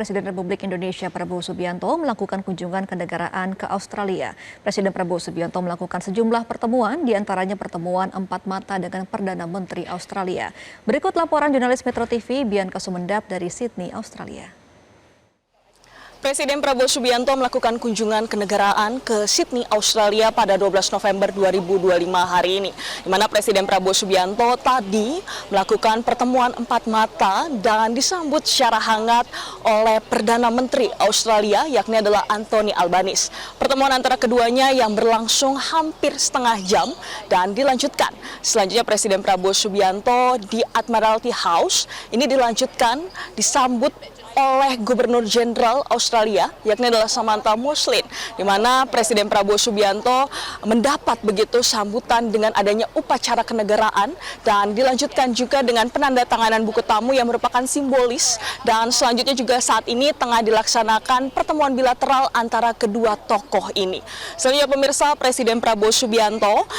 Presiden Republik Indonesia Prabowo Subianto melakukan kunjungan kenegaraan ke Australia. Presiden Prabowo Subianto melakukan sejumlah pertemuan, diantaranya pertemuan empat mata dengan Perdana Menteri Australia. Berikut laporan jurnalis Metro TV Bianca Sumendap dari Sydney, Australia. Presiden Prabowo Subianto melakukan kunjungan kenegaraan ke Sydney, Australia pada 12 November 2025 hari ini. Di mana Presiden Prabowo Subianto tadi melakukan pertemuan empat mata dan disambut secara hangat oleh Perdana Menteri Australia, yakni adalah Anthony Albanese. Pertemuan antara keduanya yang berlangsung hampir setengah jam dan dilanjutkan. Selanjutnya Presiden Prabowo Subianto di Admiralty House ini dilanjutkan disambut oleh Gubernur Jenderal Australia, yakni adalah Samantha Moslin, di mana Presiden Prabowo Subianto mendapat begitu sambutan dengan adanya upacara kenegaraan dan dilanjutkan juga dengan penandatanganan buku tamu yang merupakan simbolis, dan selanjutnya juga saat ini tengah dilaksanakan pertemuan bilateral antara kedua tokoh ini. Selanjutnya pemirsa, Presiden Prabowo Subianto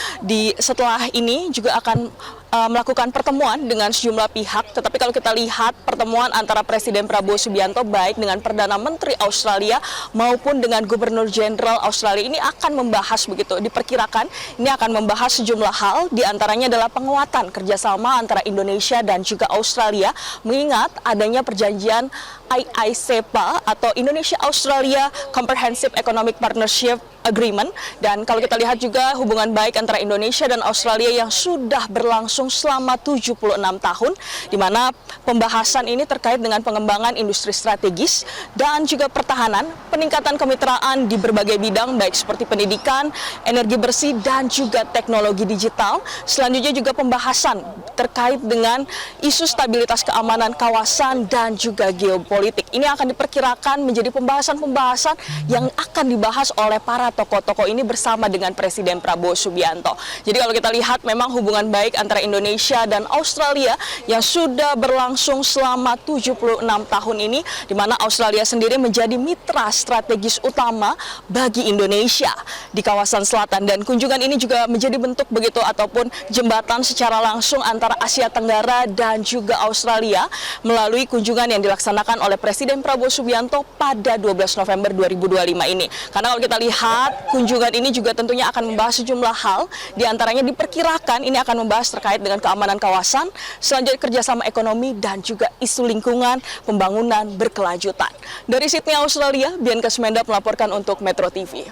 setelah ini juga akan melakukan pertemuan dengan sejumlah pihak, tetapi kalau kita lihat pertemuan antara Presiden Prabowo Subianto baik dengan Perdana Menteri Australia maupun dengan Gubernur Jenderal Australia ini akan membahas begitu, diperkirakan ini akan membahas sejumlah hal, diantaranya adalah penguatan kerjasama antara Indonesia dan juga Australia, mengingat adanya perjanjian IICPA atau Indonesia Australia Comprehensive Economic Partnership Agreement, dan kalau kita lihat juga hubungan baik antara Indonesia dan Australia yang sudah berlangsung selama 76 tahun, di mana pembahasan ini terkait dengan pengembangan industri strategis dan juga pertahanan, peningkatan kemitraan di berbagai bidang baik seperti pendidikan, energi bersih dan juga teknologi digital. Selanjutnya juga pembahasan terkait dengan isu stabilitas keamanan kawasan dan juga geopolitik. Ini akan diperkirakan menjadi pembahasan-pembahasan yang akan dibahas oleh para tokoh-tokoh ini bersama dengan Presiden Prabowo Subianto. Jadi kalau kita lihat memang hubungan baik antara Indonesia dan Australia yang sudah berlangsung selama 76 tahun ini, di mana Australia sendiri menjadi mitra strategis utama bagi Indonesia di kawasan selatan, dan kunjungan ini juga menjadi bentuk begitu ataupun jembatan secara langsung antara Asia Tenggara dan juga Australia melalui kunjungan yang dilaksanakan oleh Presiden Prabowo Subianto pada 12 November 2025 ini. Karena kalau kita lihat kunjungan ini juga tentunya akan membahas sejumlah hal, diantaranya diperkirakan ini akan membahas terkait dengan keamanan kawasan, selanjutnya kerjasama ekonomi dan juga isu lingkungan, pembangunan berkelanjutan. Dari Sydney, Australia, Bianca Sumendap melaporkan untuk Metro TV.